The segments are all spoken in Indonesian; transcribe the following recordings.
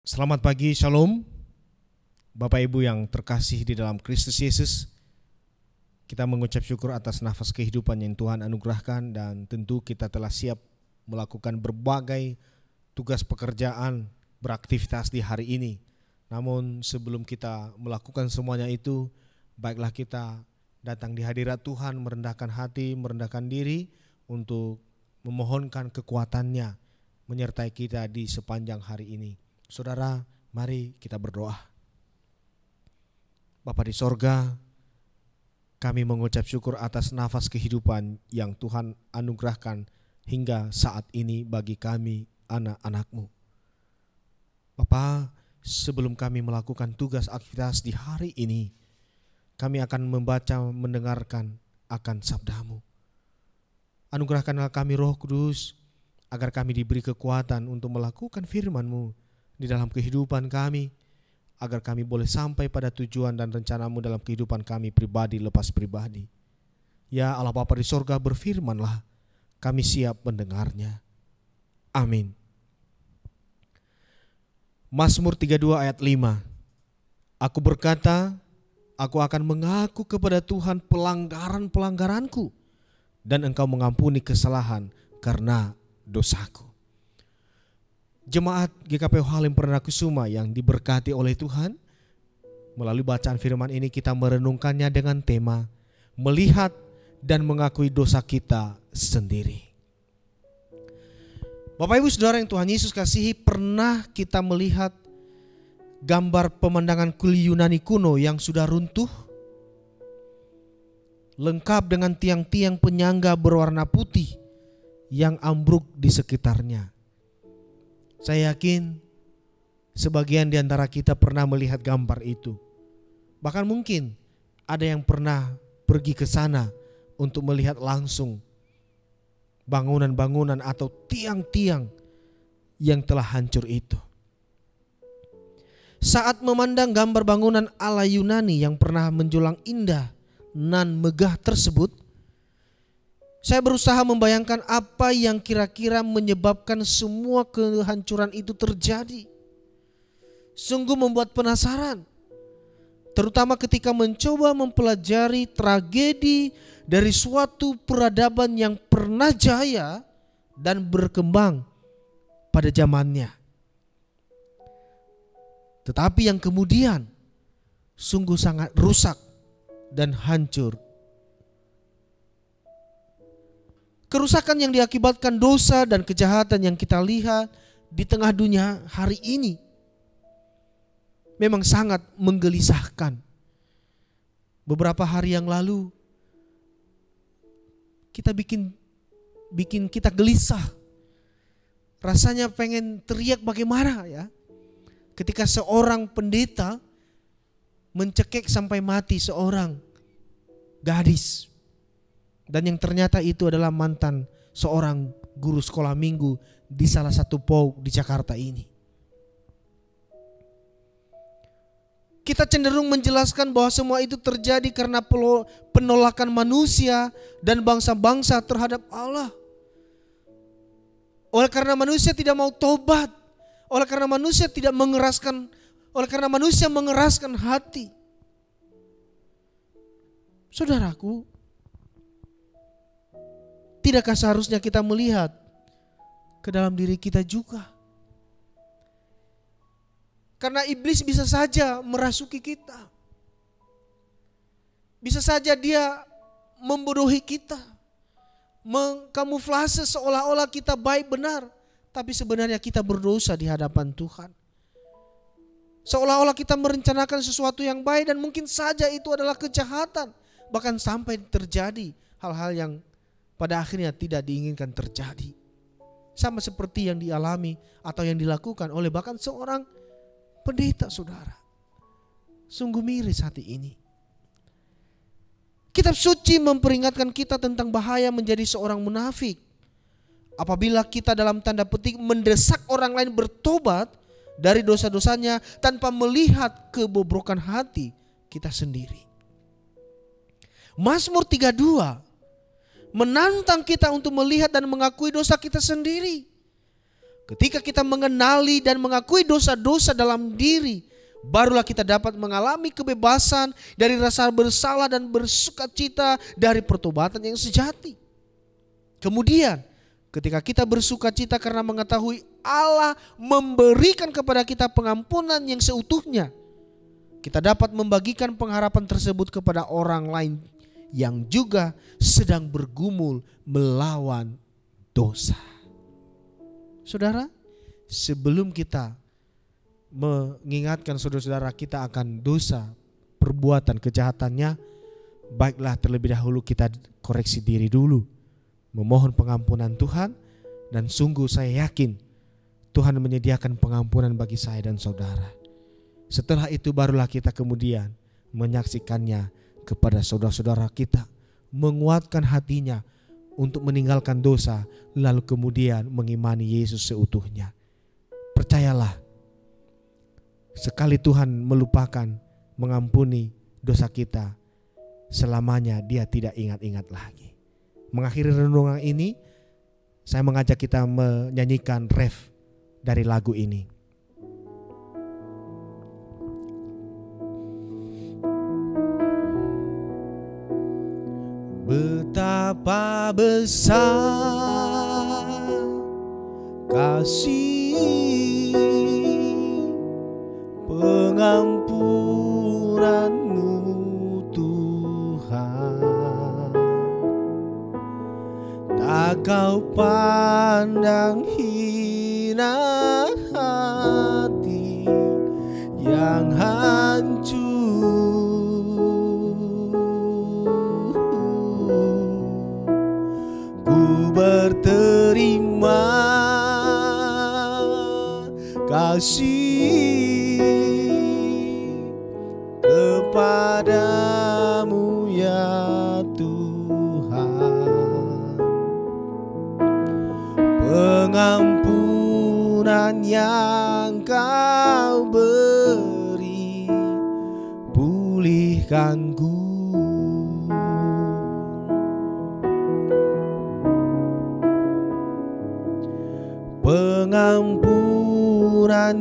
Selamat pagi, Shalom. Bapak Ibu yang terkasih di dalam Kristus Yesus, kita mengucap syukur atas nafas kehidupan yang Tuhan anugerahkan, dan tentu kita telah siap melakukan berbagai tugas pekerjaan, beraktivitas di hari ini. Namun sebelum kita melakukan semuanya itu, baiklah kita datang di hadirat Tuhan, merendahkan hati, merendahkan diri untuk memohonkan kekuatannya menyertai kita di sepanjang hari ini. Saudara, mari kita berdoa. Bapa di sorga, kami mengucap syukur atas nafas kehidupan yang Tuhan anugerahkan hingga saat ini bagi kami, anak-anak-Mu. Bapa, sebelum kami melakukan tugas aktivitas di hari ini, kami akan membaca, mendengarkan akan sabda-Mu. Anugerahkanlah kami Roh Kudus, agar kami diberi kekuatan untuk melakukan firman-Mu di dalam kehidupan kami, agar kami boleh sampai pada tujuan dan rencana-Mu dalam kehidupan kami pribadi lepas pribadi. Ya Allah Bapa di sorga, berfirmanlah, kami siap mendengarnya. Amin. Mazmur 32 ayat 5. Aku berkata, aku akan mengaku kepada Tuhan pelanggaran-pelanggaranku, dan Engkau mengampuni kesalahan karena dosaku. Jemaat GKP Halim Perdana Kusuma yang diberkati oleh Tuhan, melalui bacaan firman ini kita merenungkannya dengan tema melihat dan mengakui dosa kita sendiri. Bapak Ibu Saudara yang Tuhan Yesus kasihi, pernah kita melihat gambar pemandangan kuil Yunani kuno yang sudah runtuh, lengkap dengan tiang-tiang penyangga berwarna putih yang ambruk di sekitarnya. Saya yakin sebagian di antara kita pernah melihat gambar itu. Bahkan mungkin ada yang pernah pergi ke sana untuk melihat langsung bangunan-bangunan atau tiang-tiang yang telah hancur itu. Saat memandang gambar bangunan ala Yunani yang pernah menjulang indah nan megah tersebut, saya berusaha membayangkan apa yang kira-kira menyebabkan semua kehancuran itu terjadi. Sungguh membuat penasaran, terutama ketika mencoba mempelajari tragedi dari suatu peradaban yang pernah jaya dan berkembang pada zamannya, tetapi yang kemudian sungguh sangat rusak dan hancur. Kerusakan yang diakibatkan dosa dan kejahatan yang kita lihat di tengah dunia hari ini memang sangat menggelisahkan. Beberapa hari yang lalu kita bikin kita gelisah. Rasanya pengen teriak bagaimana ya, ketika seorang pendeta mencekik sampai mati seorang gadis. Dan yang ternyata itu adalah mantan seorang guru sekolah minggu di salah satu PAUD di Jakarta ini. Kita cenderung menjelaskan bahwa semua itu terjadi karena penolakan manusia dan bangsa-bangsa terhadap Allah. Oleh karena manusia tidak mau tobat, oleh karena manusia mengeraskan hati. Saudaraku, tidakkah seharusnya kita melihat ke dalam diri kita juga? Karena iblis bisa saja merasuki kita. Bisa saja dia membodohi kita, mengkamuflase seolah-olah kita baik benar, tapi sebenarnya kita berdosa di hadapan Tuhan. Seolah-olah kita merencanakan sesuatu yang baik dan mungkin saja itu adalah kejahatan. Bahkan sampai terjadi hal-hal yang pada akhirnya tidak diinginkan terjadi. Sama seperti yang dialami atau yang dilakukan oleh bahkan seorang pendeta, saudara. Sungguh miris hati ini. Kitab suci memperingatkan kita tentang bahaya menjadi seorang munafik. Apabila kita dalam tanda petik mendesak orang lain bertobat dari dosa-dosanya tanpa melihat kebobrokan hati kita sendiri. Mazmur 32 menantang kita untuk melihat dan mengakui dosa kita sendiri. Ketika kita mengenali dan mengakui dosa-dosa dalam diri, barulah kita dapat mengalami kebebasan dari rasa bersalah dan bersukacita dari pertobatan yang sejati. Kemudian ketika kita bersukacita karena mengetahui Allah memberikan kepada kita pengampunan yang seutuhnya, kita dapat membagikan pengharapan tersebut kepada orang lain yang juga sedang bergumul melawan dosa. Saudara, sebelum kita mengingatkan saudara-saudara kita akan dosa, perbuatan kejahatannya, baiklah terlebih dahulu kita koreksi diri dulu, memohon pengampunan Tuhan, dan sungguh saya yakin Tuhan menyediakan pengampunan bagi saya dan saudara. Setelah itu barulah kita kemudian menyaksikannya kepada saudara-saudara kita, menguatkan hatinya untuk meninggalkan dosa, lalu kemudian mengimani Yesus seutuhnya. Percayalah, sekali Tuhan melupakan, mengampuni dosa kita, selamanya Dia tidak ingat-ingat lagi. Mengakhiri renungan ini, saya mengajak kita menyanyikan ref dari lagu ini. Betapa besar kasih pengampunan-Mu Tuhan, tak Kau pandang hina hati yang hancur. Ku berterima kasih kepadamu ya Tuhan, pengampunan yang Kau beri, pulihkanku. Pengampunan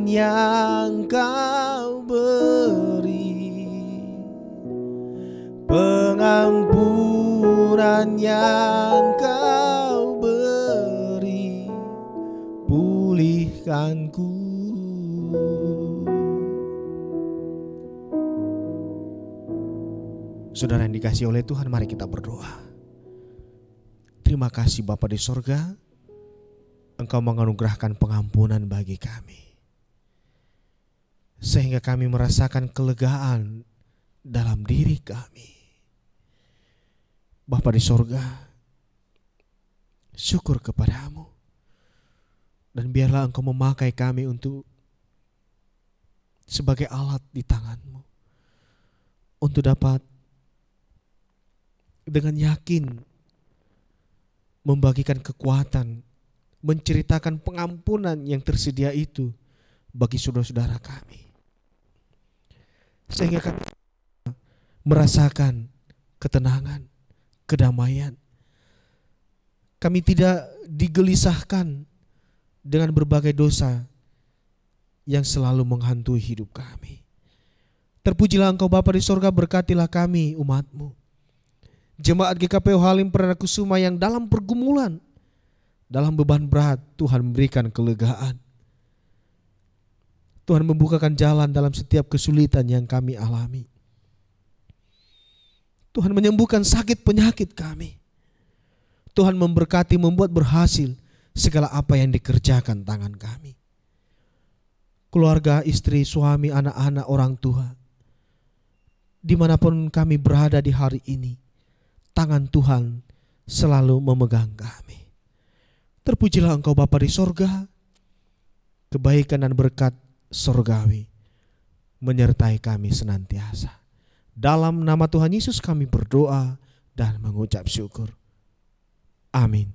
yang Kau beri, pengampunan yang Kau beri, pulihkanku. Saudara yang dikasihi oleh Tuhan, mari kita berdoa. Terima kasih Bapa di sorga, Engkau menganugerahkan pengampunan bagi kami, sehingga kami merasakan kelegaan dalam diri kami. Bapa di sorga, syukur kepadamu, dan biarlah Engkau memakai kami untuk sebagai alat di tangan-Mu, untuk dapat dengan yakin membagikan kekuatan, menceritakan pengampunan yang tersedia itu bagi saudara-saudara kami, sehingga kami merasakan ketenangan, kedamaian. Kami tidak digelisahkan dengan berbagai dosa yang selalu menghantui hidup kami. Terpujilah Engkau Bapa di sorga, berkatilah kami umat-Mu, Jemaat GKPU Halim Perdana Kusuma yang dalam pergumulan, dalam beban berat. Tuhan memberikan kelegaan. Tuhan membukakan jalan dalam setiap kesulitan yang kami alami. Tuhan menyembuhkan sakit penyakit kami. Tuhan memberkati, membuat berhasil segala apa yang dikerjakan tangan kami. Keluarga, istri, suami, anak-anak, orang tua, dimanapun kami berada di hari ini, tangan Tuhan selalu memegang kami. Terpujilah Engkau Bapa di sorga, kebaikan dan berkat sorgawi menyertai kami senantiasa. Dalam nama Tuhan Yesus kami berdoa dan mengucap syukur. Amin.